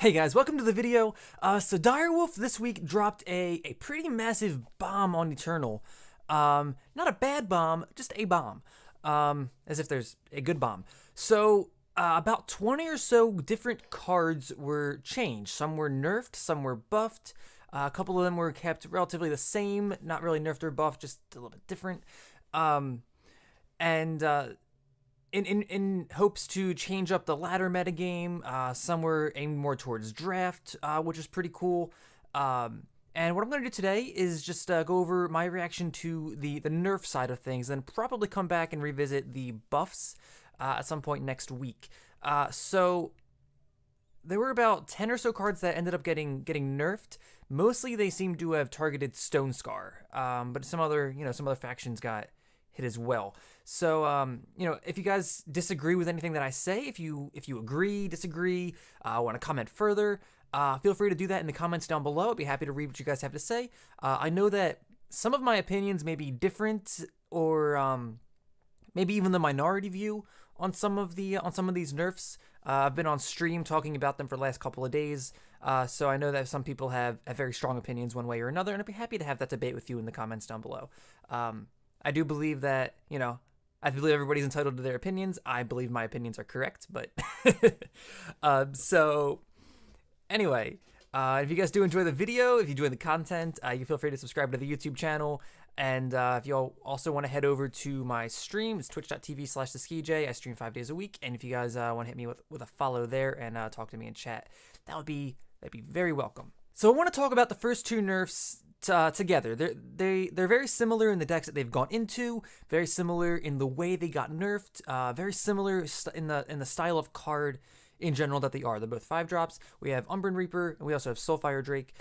Hey guys, welcome to the video. So Direwolf this week dropped a pretty massive bomb on Eternal. Not a bad bomb, just a bomb. As if there's a good bomb. So about 20 or so different cards were changed. Some were nerfed, some were buffed. A couple of them were kept relatively the same, not really nerfed or buffed, just a little bit different. In hopes to change up the ladder metagame, some were aimed more towards draft, which is pretty cool. And what I'm going to do today is just go over my reaction to the nerf side of things, and probably come back and revisit the buffs at some point next week. So there were about 10 or so cards that ended up getting nerfed. Mostly they seem to have targeted Stonescar, but some other factions got hit as well. So, if you guys disagree with anything that I say, if you agree, disagree, want to comment further, feel free to do that in the comments down below. I'd be happy to read what you guys have to say. I know that some of my opinions may be different, or maybe even the minority view on some of these nerfs. I've been on stream talking about them for the last couple of days, so I know that some people have very strong opinions one way or another, and I'd be happy to have that debate with you in the comments down below. I do believe that, I believe everybody's entitled to their opinions. I believe my opinions are correct, but so anyway, if you guys do enjoy the video, if you enjoy the content, you feel free to subscribe to the YouTube channel. And if you all also want to head over to my stream, it's twitch.tv/theskij. I stream 5 days a week. And if you guys want to hit me with a follow there and talk to me in chat, that'd be very welcome. So I want to talk about the first two nerfs together. They're very similar in the decks that they've gone into, very similar in the way they got nerfed, very similar in the style of card in general that they are. They're both 5-drops. We have Umbren Reaper, and we also have Soulfire Drake.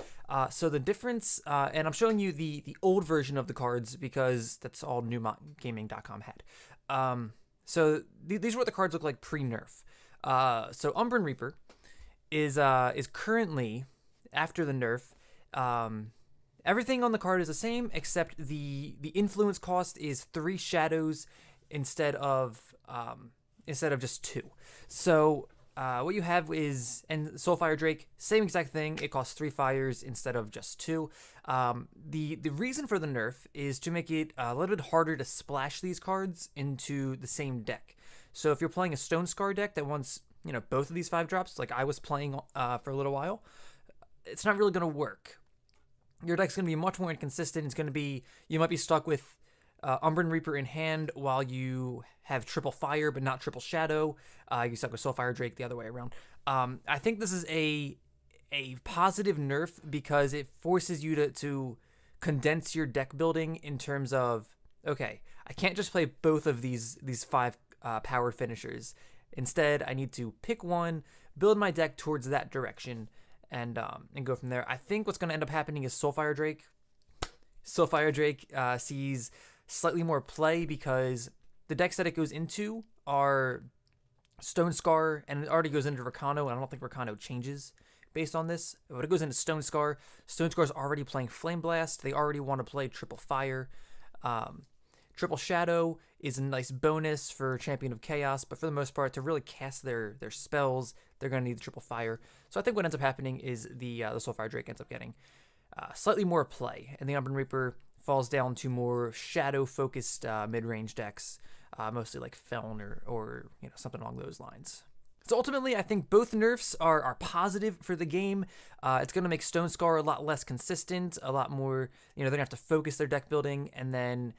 So the difference, and I'm showing you the old version of the cards because that's all newgaming.com had. So these are what the cards look like pre-nerf. So Umbren Reaper is currently, after the nerf, everything on the card is the same, except the influence cost is 3 shadows instead of just 2. So what you have is, and Soulfire Drake, same exact thing. It costs 3 fires instead of just 2. The reason for the nerf is to make it a little bit harder to splash these cards into the same deck. So if you're playing a Stonescar deck that wants both of these 5-drops, like I was playing for a little while, it's not really going to work. Your deck's going to be much more inconsistent. It's going to be, you might be stuck with Umbren Reaper in hand while you have triple fire but not triple shadow. You stuck with Soulfire Drake the other way around. I think this is a positive nerf because it forces you to condense your deck building in terms of, okay, I can't just play both of these 5 powered finishers. Instead, I need to pick one, build my deck towards that direction, and go from there. I think what's going to end up happening is Soulfire Drake sees slightly more play because the decks that it goes into are Stonescar, and it already goes into Rakano, and I don't think Rakano changes based on this. But it goes into Stonescar. Stonescar's already playing Flame Blast. They already want to play Triple Fire. Triple Shadow is a nice bonus for Champion of Chaos, but for the most part, to really cast their spells, they're going to need the Triple Fire. So I think what ends up happening is the Soulfire Drake ends up getting slightly more play, and the Umbren Reaper falls down to more shadow-focused mid-range decks, mostly like Feln or something along those lines. So ultimately, I think both nerfs are positive for the game. It's going to make Stonescar a lot less consistent, a lot more, they're going to have to focus their deck building, and then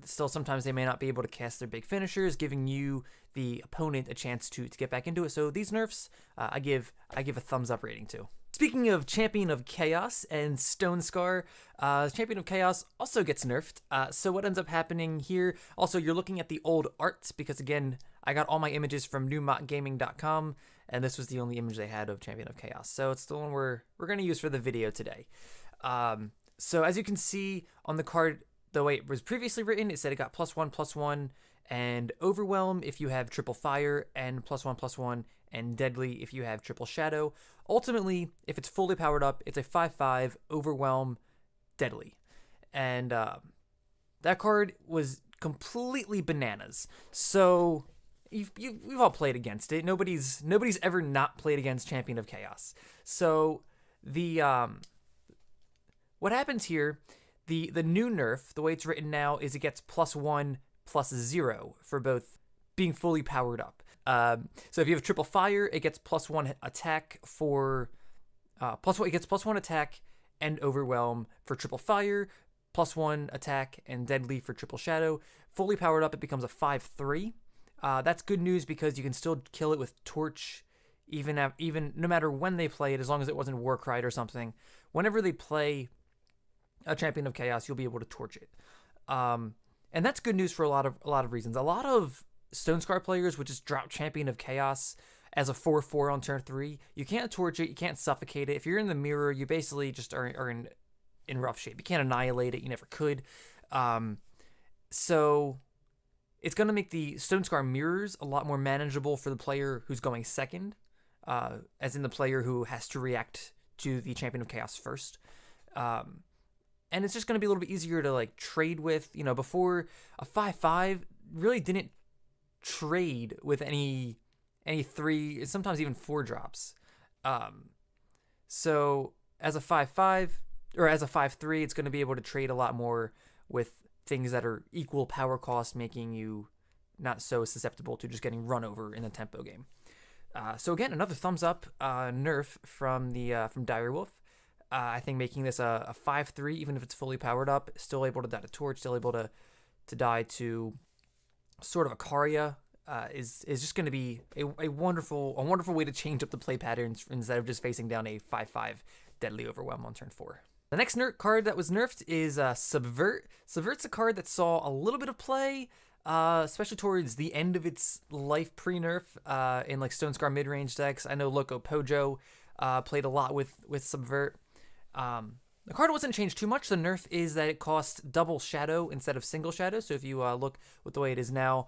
still sometimes they may not be able to cast their big finishers, giving you, the opponent, a chance to get back into it. So these nerfs, I give a thumbs up rating to. Speaking of Champion of Chaos and Stonescar, Champion of Chaos also gets nerfed. So what ends up happening here, also you're looking at the old art, because again, I got all my images from newgaming.com, and this was the only image they had of Champion of Chaos. So it's the one we're going to use for the video today. So as you can see on the card, the way it was previously written, it said it got +1/+1 and Overwhelm if you have Triple Fire, and +1/+1 and Deadly if you have Triple Shadow. Ultimately, if it's fully powered up, it's a 5/5 Overwhelm Deadly. And that card was completely bananas. So we've all played against it. Nobody's ever not played against Champion of Chaos. So the what happens here, the new nerf, the way it's written now, is it gets +1/+0 for both being fully powered up. So if you have triple fire, it gets +1 attack for it gets +1 attack and overwhelm for triple fire, +1 attack and deadly for triple shadow. Fully powered up, it becomes a 5/3. That's good news because you can still kill it with torch, even no matter when they play it, as long as it wasn't Warcry or something. Whenever they play a Champion of Chaos, you'll be able to torch it. And that's good news for a lot of reasons. A lot of Stonescar players would just drop Champion of Chaos as a 4/4 on turn 3. You can't torch it, you can't suffocate it. If you're in the mirror, you basically just are in rough shape. You can't annihilate it, you never could. So it's going to make the Stonescar mirrors a lot more manageable for the player who's going second, as in the player who has to react to the Champion of Chaos first. And it's just going to be a little bit easier to like trade with. Before, a 5/5 really didn't trade with any 3, sometimes even 4 drops. So as a 5/5 or as a 5/3, it's going to be able to trade a lot more with things that are equal power cost, making you not so susceptible to just getting run over in a tempo game. So again, another thumbs up nerf from Direwolf. I think making this a 5/3, even if it's fully powered up, still able to die to torch, still able to die to sort of a Karya, is just going to be a wonderful way to change up the play patterns instead of just facing down a 5/5 deadly overwhelm on turn 4. The next card that was nerfed is Subvert. Subvert's a card that saw a little bit of play, especially towards the end of its life pre-nerf in like Stonescar mid-range decks. I know Loco Pojo played a lot with Subvert. The card wasn't changed too much. The nerf is that it costs double shadow instead of single shadow. So if you look with the way it is now,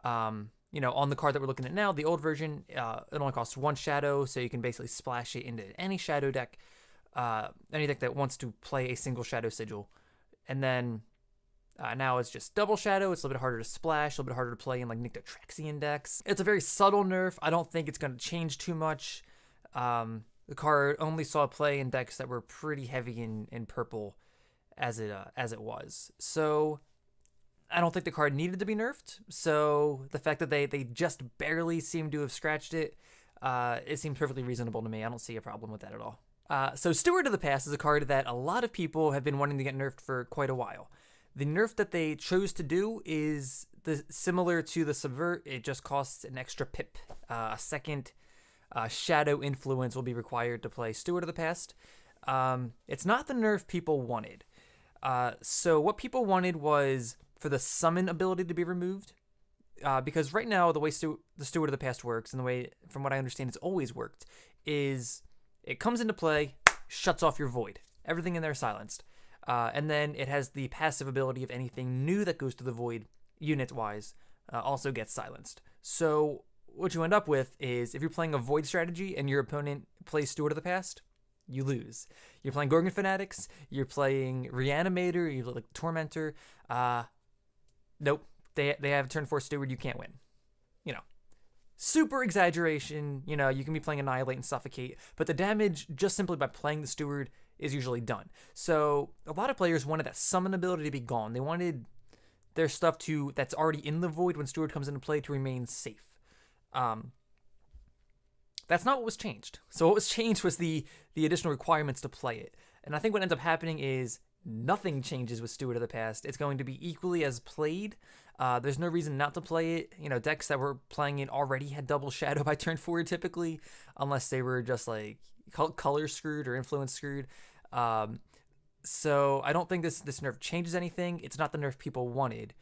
on the card that we're looking at now, the old version, it only costs 1 shadow, so you can basically splash it into any shadow deck, any deck that wants to play a single shadow sigil. And then now it's just double shadow. It's a little bit harder to splash, a little bit harder to play in like Nyctotraxian decks. It's a very subtle nerf. I don't think it's going to change too much. The card only saw play in decks that were pretty heavy in purple as it was. So I don't think the card needed to be nerfed. So the fact that they just barely seem to have scratched it, it seems perfectly reasonable to me. I don't see a problem with that at all. So Steward of the Past is a card that a lot of people have been wanting to get nerfed for quite a while. The nerf that they chose to do is similar to the Subvert. It just costs an extra pip, a second shadow influence will be required to play Steward of the Past. It's not the nerf people wanted. So what people wanted was for the summon ability to be removed. Because right now, the way the Steward of the Past works, and the way, from what I understand, it's always worked, is it comes into play, shuts off your void. Everything in there is silenced. And then it has the passive ability of anything new that goes to the void, unit-wise, also gets silenced. So what you end up with is, if you're playing a void strategy and your opponent plays Steward of the Past, you lose. You're playing Gorgon Fanatics, you're playing Reanimator, you're like Tormentor. Nope, they have turn 4 Steward, you can't win. Super exaggeration, you can be playing Annihilate and Suffocate, but the damage just simply by playing the Steward is usually done. So a lot of players wanted that summon ability to be gone. They wanted their stuff that's already in the void when Steward comes into play to remain safe. That's not what was changed. So what was changed was the additional requirements to play it. And I think what ends up happening is nothing changes with Steward of the Past. It's going to be equally as played. There's no reason not to play it. Decks that were playing it already had double shadow by turn 4 typically, unless they were just like color screwed or influence screwed. So I don't think this nerf changes anything. It's not the nerf people wanted.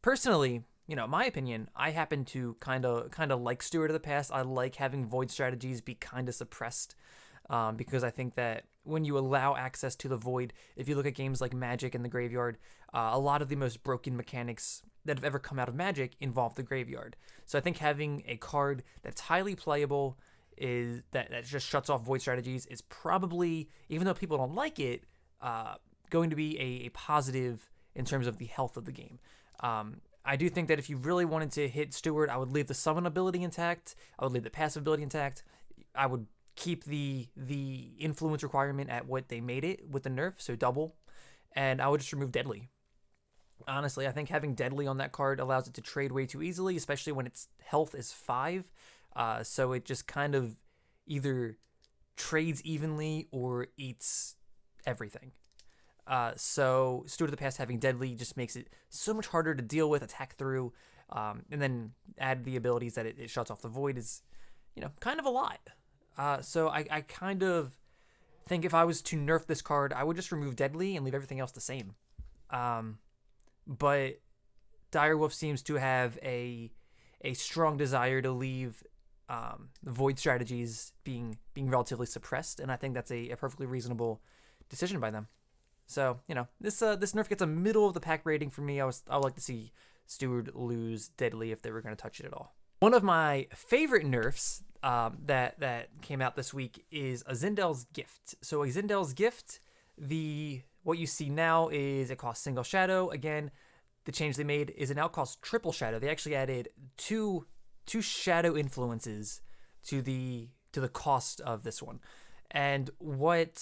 Personally, my opinion, I happen to kind of like Steward of the Past. I like having void strategies be kind of suppressed, because I think that when you allow access to the void, if you look at games like Magic and the Graveyard, a lot of the most broken mechanics that have ever come out of Magic involve the Graveyard. So I think having a card that's highly playable is that just shuts off void strategies is probably, even though people don't like it, going to be a positive in terms of the health of the game. I do think that if you really wanted to hit Steward, I would leave the summon ability intact. I would leave the passive ability intact. I would keep the influence requirement at what they made it with the nerf, so double. And I would just remove Deadly. Honestly, I think having Deadly on that card allows it to trade way too easily, especially when its health is 5. So it just kind of either trades evenly or eats everything. So Steward of the Past having Deadly just makes it so much harder to deal with, attack through, and then add the abilities that it shuts off the Void is, kind of a lot. So I kind of think if I was to nerf this card, I would just remove Deadly and leave everything else the same. But Direwolf seems to have a strong desire to leave the Void strategies being relatively suppressed, and I think that's a perfectly reasonable decision by them. So, this nerf gets a middle of the pack rating for me. I would like to see Steward lose Deadly if they were going to touch it at all. One of my favorite nerfs that came out this week is Azindel's Gift. So Azindel's Gift, what you see now is it costs single shadow. Again, the change they made is it now costs triple shadow. They actually added two shadow influences to the cost of this one. And what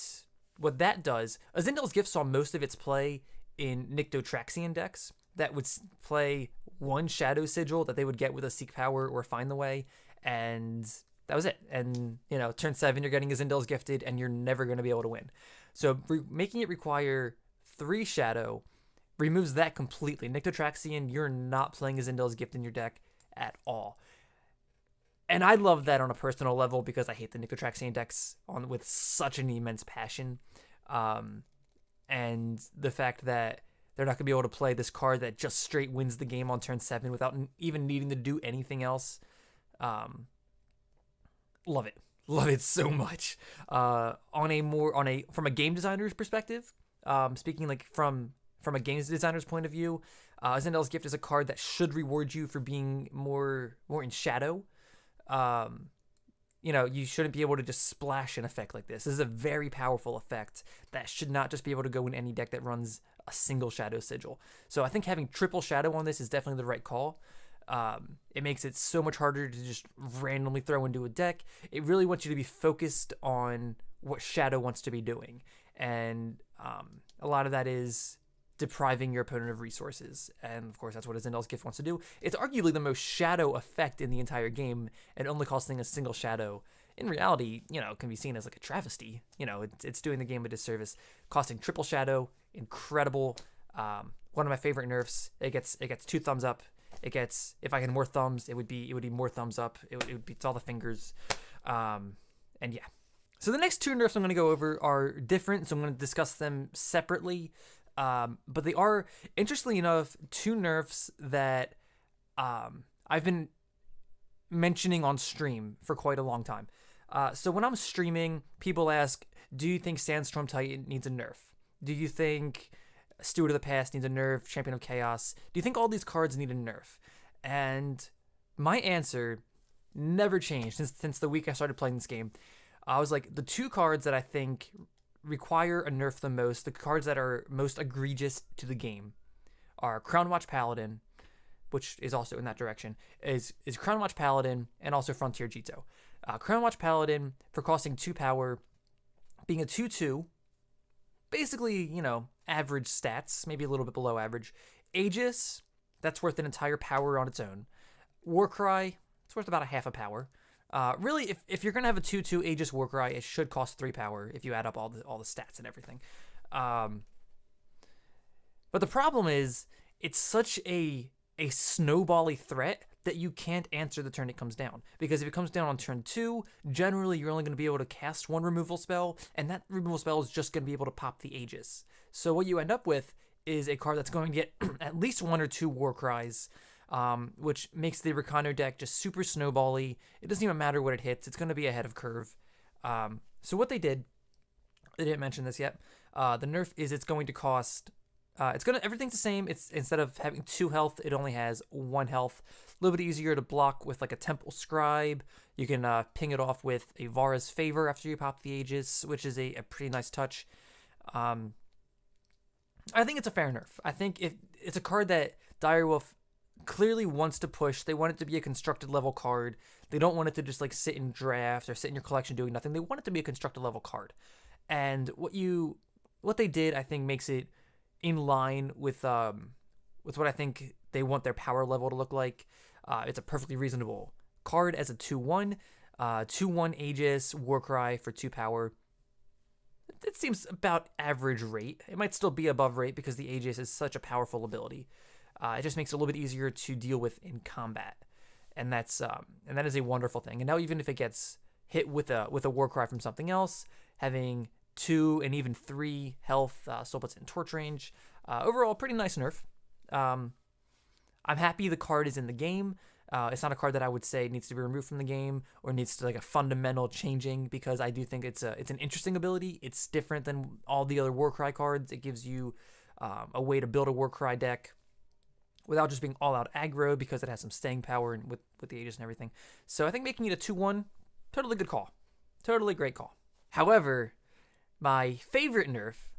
that does, Azindel's Gift saw most of its play in Nyctotraxian decks that would play one Shadow Sigil that they would get with a Seek Power or Find the Way, and that was it. And, turn 7, you're getting Azindel's Gifted, and you're never going to be able to win. So making it require 3 Shadow removes that completely. Nyctotraxian, you're not playing Azindel's Gift in your deck at all. And I love that on a personal level because I hate the Nyctotraxian decks with such an immense passion. And the fact that they're not going to be able to play this card that just straight wins the game on turn 7 without even needing to do anything else. Love it. Love it so much. From a game designer's perspective, speaking like from a games designer's point of view, Azindel's Gift is a card that should reward you for being more in shadow. You shouldn't be able to just splash an effect like this. This is a very powerful effect that should not just be able to go in any deck that runs a single Shadow Sigil. So I think having triple Shadow on this is definitely the right call. It makes it so much harder to just randomly throw into a deck. It really wants you to be focused on what Shadow wants to be doing. And a lot of that is depriving your opponent of resources. And of course, that's what Azindel's Gift wants to do. It's arguably the most shadow effect in the entire game, and only costing a single shadow, in reality, can be seen as like a travesty. It's doing the game a disservice. Costing triple shadow, incredible. One of my favorite nerfs. It gets 2 thumbs up. It gets, if I had more thumbs, it would be more thumbs up. It would beat all the fingers. And yeah. So the next 2 nerfs I'm going to go over are different, so I'm going to discuss them separately. But they are, interestingly enough, 2 nerfs that I've been mentioning on stream for quite a long time. So when I'm streaming, people ask, do you think Sandstorm Titan needs a nerf? Do you think Steward of the Past needs a nerf? Champion of Chaos? Do you think all these cards need a nerf? And my answer never changed since the week I started playing this game. I was like, the 2 cards that I think require a nerf the most, the cards that are most egregious to the game, are Crownwatch Paladin, which is also in that direction, is Crownwatch Paladin and also Frontier Jito. Crownwatch Paladin, for costing 2 power, being a 2/2, basically, average stats, maybe a little bit below average. Aegis, that's worth an entire power on its own. Warcry, it's worth about a half a power. Really, if you're gonna have a 2/2 Aegis Warcry, it should cost 3 power if you add up all the stats and everything. But the problem is, it's such a snowbally threat that you can't answer the turn it comes down. Because if it comes down on turn 2, generally you're only going to be able to cast 1 removal spell, and that removal spell is just going to be able to pop the Aegis. So what you end up with is a card that's going to get at least 1 or 2 Warcries, which makes the Recano deck just super snowbally. It doesn't even matter what it hits. It's going to be ahead of curve. So what they did, they didn't mention this yet. The nerf is it's going to cost, everything's the same. It's instead of having 2 health, it only has 1 health. A little bit easier to block with like a Temple Scribe. You can ping it off with a Vara's Favor after you pop the Aegis, which is a pretty nice touch. I think it's a fair nerf. I think it's a card that Direwolf clearly wants to push. They want it to be a constructed level card. They don't want it to just like sit in draft or sit in your collection doing nothing. They want it to be a constructed level card. And what they did, I think, makes it in line with what I think they want their power level to look like. It's a perfectly reasonable card as a 2/1. 2/1 Aegis, Warcry for 2 power. It seems about average rate. It might still be above rate because the Aegis is such a powerful ability. It just makes it a little bit easier to deal with in combat, and that is a wonderful thing. And now even if it gets hit with a Warcry from something else, having 2 and even 3 health still puts it in torch range. Overall, pretty nice nerf. I'm happy the card is in the game. It's not a card that I would say needs to be removed from the game or needs to like a fundamental changing, because I do think it's an interesting ability. It's different than all the other Warcry cards. It gives you a way to build a Warcry deck without just being all out aggro, because it has some staying power and with the Aegis and everything. So I think making it a 2/1, totally good call. Totally great call. However, my favorite nerf,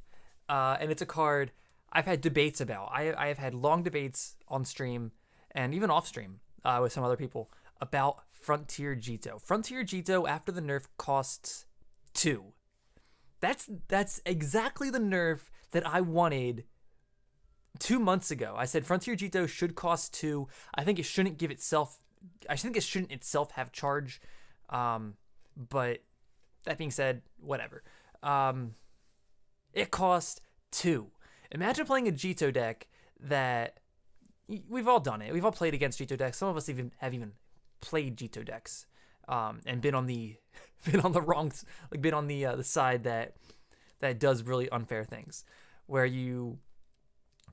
and it's a card I've had debates about. I have had long debates on stream and even off stream with some other people about Frontier Jito. Frontier Jito after the nerf costs 2. That's exactly the nerf that I wanted 2 months ago. I said Frontier Jito should cost 2. I think it shouldn't itself have charge. But that being said, whatever. It cost 2. Imagine playing a Jito deck that we've all done it. We've all played against Jito decks. Some of us have even played Jito decks, and been on the wrong, like been on the side that does really unfair things, where you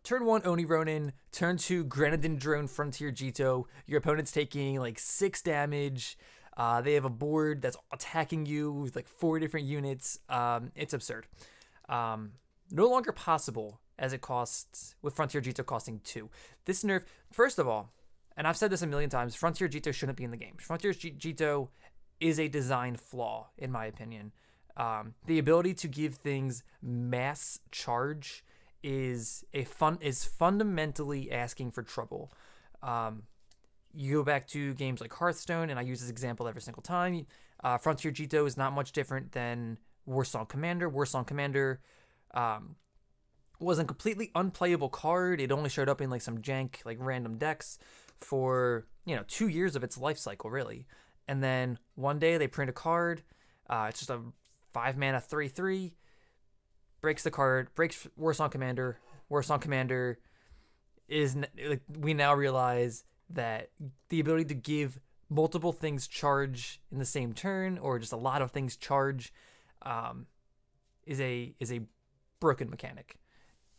turn 1 Oni Ronin, turn 2 Grenadin Drone Frontier Jito. Your opponent's taking like 6 damage. They have a board that's attacking you with like 4 different units. It's absurd. No longer possible, as it costs with Frontier Jito costing 2. This nerf, first of all, and I've said this a million times, Frontier Jito shouldn't be in the game. Frontier Jito is a design flaw, in my opinion. The ability to give things mass charge is fundamentally asking for trouble. You go back to games like Hearthstone, and I use this example every single time. Frontier Jito is not much different than Warsong Commander. Warsong Commander was a completely unplayable card. It only showed up in like some jank, like random decks for 2 years of its life cycle, really. And then one day they print a card. It's just a 5-mana 3/3. Breaks the card. Breaks Warsong Commander. Warsong Commander is we now realize that the ability to give multiple things charge in the same turn, or just a lot of things charge, is a broken mechanic,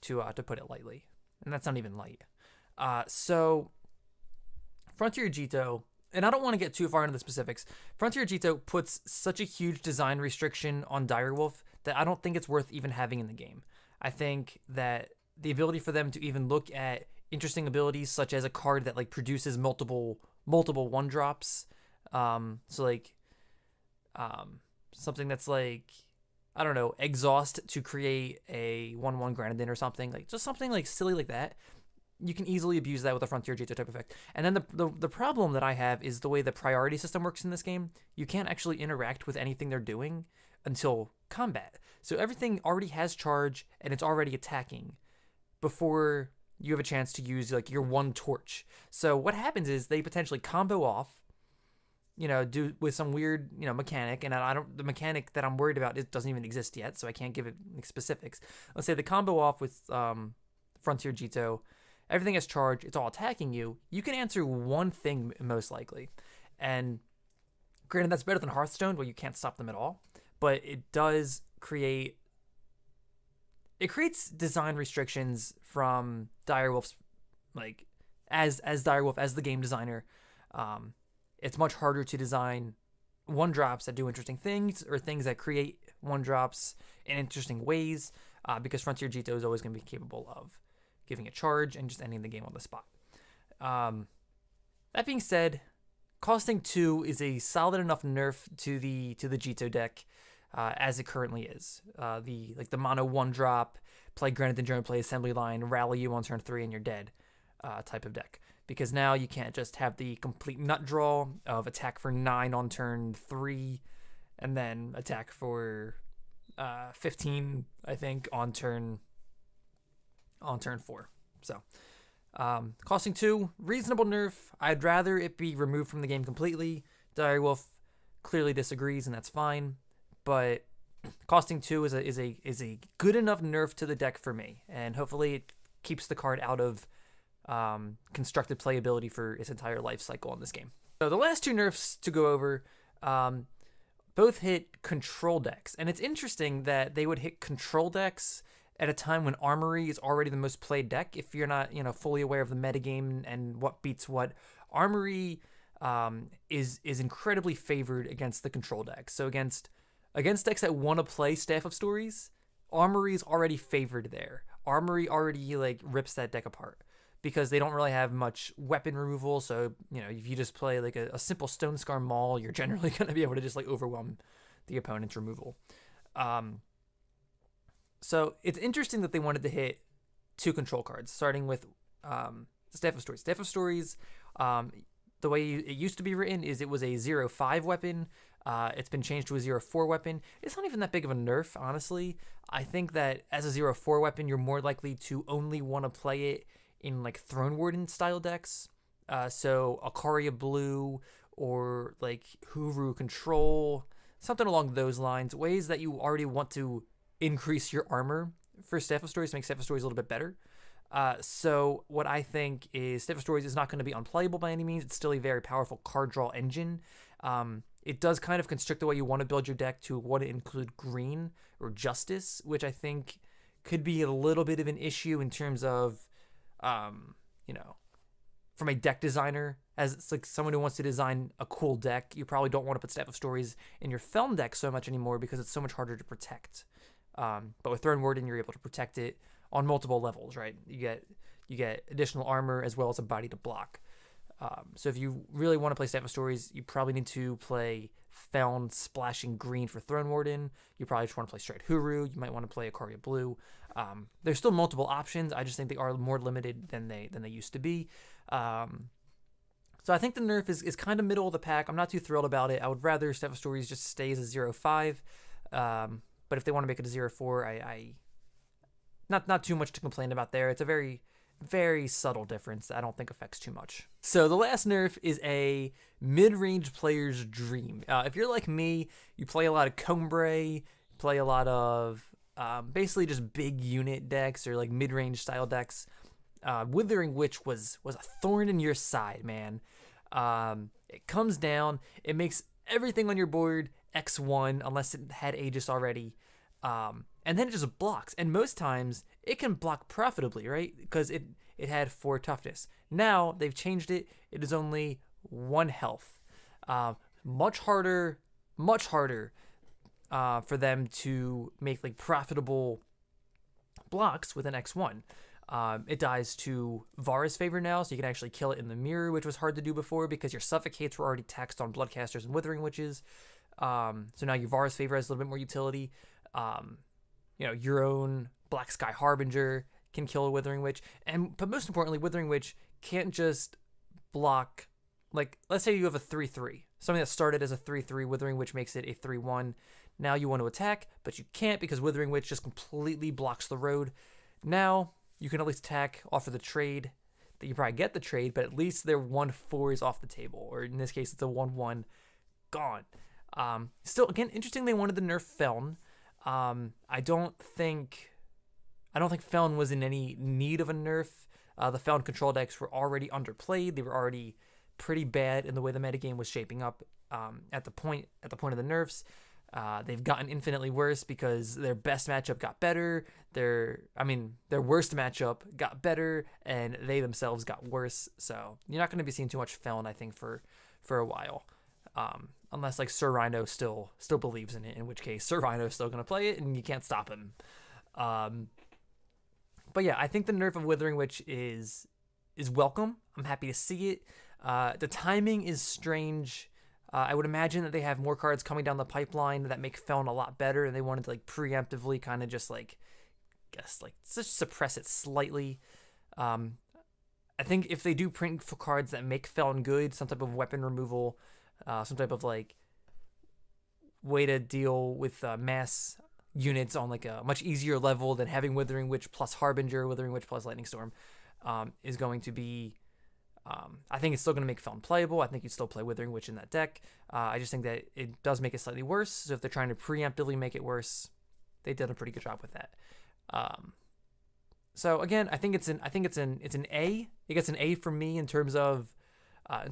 to put it lightly, and that's not even light. So Frontier Jito, and I don't want to get too far into the specifics. Frontier Jito puts such a huge design restriction on Direwolf that I don't think it's worth even having in the game. I think that the ability for them to even look at interesting abilities, such as a card that like produces multiple 1-drops, something that's like, I don't know, exhaust to create a 1/1 Grenadin or something, like just something like silly like that. You can easily abuse that with a Frontier Jito type effect. And then the problem that I have is the way the priority system works in this game. You can't actually interact with anything they're doing until combat. So everything already has charge and it's already attacking before you have a chance to use like your 1 torch. So what happens is they potentially combo off, do with some weird, mechanic, and the mechanic that I'm worried about, it doesn't even exist yet, so I can't give it specifics. Let's say the combo off with Frontier Jito, everything has charge, it's all attacking you. You can answer one thing most likely, and granted that's better than Hearthstone, where you can't stop them at all, but it does creates design restrictions from Direwolf's, like as Direwolf, as the game designer. It's much harder to design 1-drops that do interesting things, or things that create 1-drops in interesting ways, because Frontier Jito is always going to be capable of giving a charge and just ending the game on the spot. That being said, costing 2 is a solid enough nerf to the Jito deck as it currently is. The mono 1-drop, play Grenadin Drone, play Assembly Line, rally you on turn 3 and you're dead type of deck. because now you can't just have the complete nut draw of attack for 9 on turn 3 and then attack for 15, I think, on turn 4. So costing 2, reasonable nerf. I'd rather it be removed from the game completely. Direwolf clearly disagrees, and that's fine, but costing 2 is a good enough nerf to the deck for me, and hopefully it keeps the card out of constructed playability for its entire life cycle in this game. So the last 2 nerfs to go over both hit control decks, and it's interesting that they would hit control decks at a time when Armory is already the most played deck. If you're not, fully aware of the metagame and what beats what, Armory is incredibly favored against the control decks. So against decks that want to play Staff of Stories, Armory is already favored there. Armory already rips that deck apart because they don't really have much weapon removal. So if you just play a simple Stonescar Maul, you're generally going to be able to just overwhelm the opponent's removal. So it's interesting that they wanted to hit 2 control cards, starting with Staff of Stories. Staff of Stories, the way it used to be written is it was a 0-5 weapon. It's been changed to a 0-4 weapon. It's not even that big of a nerf, honestly. I think that as a 0-4 weapon, you're more likely to only want to play it in Throne Warden style decks. So Akaria Blue or Huru Control, something along those lines. Ways that you already want to increase your armor for Staff of Stories to make Staff of Stories a little bit better. So what I think is Staff of Stories is not going to be unplayable by any means. It's still a very powerful card draw engine. It does kind of constrict the way you want to build your deck to want to include green or justice, which I think could be a little bit of an issue in terms of, from a deck designer, as it's someone who wants to design a cool deck, you probably don't want to put Staff of Stories in your Feln deck so much anymore because it's so much harder to protect. But with Throne Warden, you're able to protect it on multiple levels, right? You get additional armor as well as a body to block. So if you really want to play Staff of Stories, you probably need to play Feln splashing green for Throne Warden. You probably just want to play straight Huru. You might want to play Akaria Blue. There's still multiple options. I just think they are more limited than they used to be. So I think the nerf is kind of middle of the pack. I'm not too thrilled about it. I would rather Staff of Stories just stay as a 0-5. But if they want to make it a 0-4, I not too much to complain about there. It's a very, very subtle difference that I don't think affects too much. So the last nerf is a mid-range player's dream. If you're like me, you play a lot of Combre, play a lot of basically just big unit decks or mid-range style decks. Withering Witch was a thorn in your side, man. It comes down, it makes everything on your board X1 unless it had Aegis already. And then it just blocks. And most times it can block profitably, right? Because it had 4 toughness. Now they've changed it. It is only 1 health. Much harder for them to make profitable blocks with an X1. It dies to Vara's favor now, so you can actually kill it in the mirror, which was hard to do before because your suffocates were already taxed on Bloodcasters and Withering Witches. So now your Vara's favor has a little bit more utility. Your own Black Sky Harbinger can kill a Withering Witch, but most importantly, Withering Witch can't just block. Let's say you have a 3/3, something that started as a 3/3. Withering Witch makes it a 3/1. Now you want to attack, but you can't because Withering Witch just completely blocks the road. Now you can at least attack, offer the trade. That you probably get the trade, but at least their 1/4 is off the table, or in this case, it's a 1/1 gone. Still, again, interesting. They wanted to nerf Feln. I don't think Feln was in any need of a nerf. The Feln control decks were already underplayed. They were already pretty bad in the way the metagame was shaping up at the point of the nerfs. They've gotten infinitely worse because their best matchup got better. Their worst matchup got better, and they themselves got worse. So you're not going to be seeing too much Feln, I think, for a while. Unless Sir Rhino still believes in it, in which case Sir Rhino is still going to play it, and you can't stop him. But yeah, I think the nerf of Withering Witch is welcome. I'm happy to see it. The timing is strange. I would imagine that they have more cards coming down the pipeline that make Feln a lot better, and they wanted to preemptively kind of just just suppress it slightly. I think if they do print for cards that make Feln good, some type of weapon removal, some type of like way to deal with mass units on like a much easier level than having Withering Witch plus Harbinger, Withering Witch plus Lightning Storm, is going to be. I think it's still going to make Feln playable. I think you'd still play Withering Witch in that deck. I just think that it does make it slightly worse. So if they're trying to preemptively make it worse, they did a pretty good job with that. So again, I think it's an A. It gets an A from me in terms of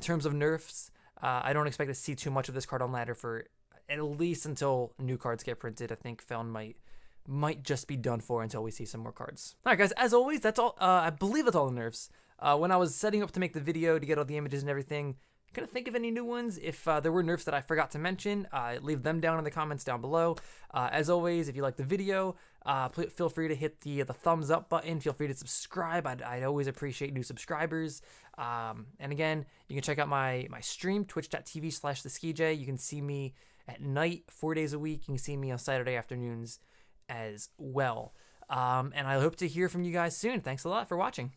nerfs. I don't expect to see too much of this card on ladder for at least until new cards get printed. I think Feln might just be done for until we see some more cards. All right, guys. As always, that's all. I believe that's all the nerfs. When I was setting up to make the video to get all the images and everything, couldn't think of any new ones. If there were nerfs that I forgot to mention, leave them down in the comments down below. As always, if you like the video, feel free to hit the thumbs up button. Feel free to subscribe. I'd always appreciate new subscribers. And again, you can check out my stream, twitch.tv/theskij. You can see me at night 4 days a week. You can see me on Saturday afternoons as well. And I hope to hear from you guys soon. Thanks a lot for watching.